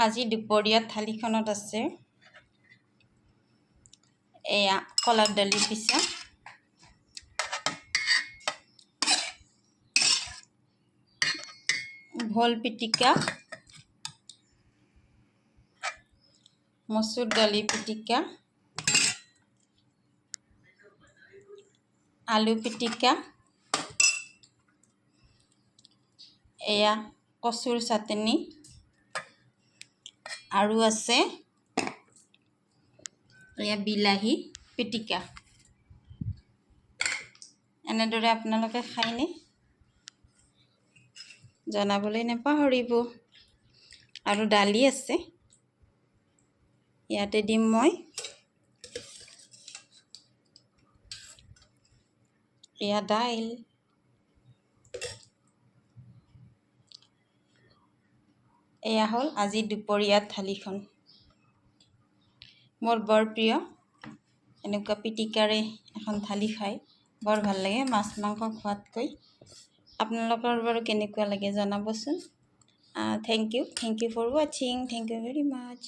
আজি দুপৰীয়া থালিখনত আছে এয়া কলাৰ দালি পিছা, ভোল পিটিকা, মচুৰ দালি পিটিকা, আলু পিটিকা, এয়া কচুৰ চাটনি আৰু আছে এয়া বিলাহী পিটিকা। এনেদৰে আপোনালোকে খায়নে? জনাবলৈ নাপাহৰিব। আৰু দালি আছে, ইয়াতে দিম মই এয়া দাইল, এয়া হ'ল আজি দুপৰীয়া থালিখন। মোৰ বৰ প্ৰিয় এনেকুৱা পিটিকাৰে এখন থালি খাই বৰ ভাল লাগে, মাছ মাংস খোৱাতকৈ। আপোনালোকৰ বাৰু কেনেকুৱা লাগে জনাবচোন। থেংক ইউ ফৰ ৱাচিং। Thank you very much.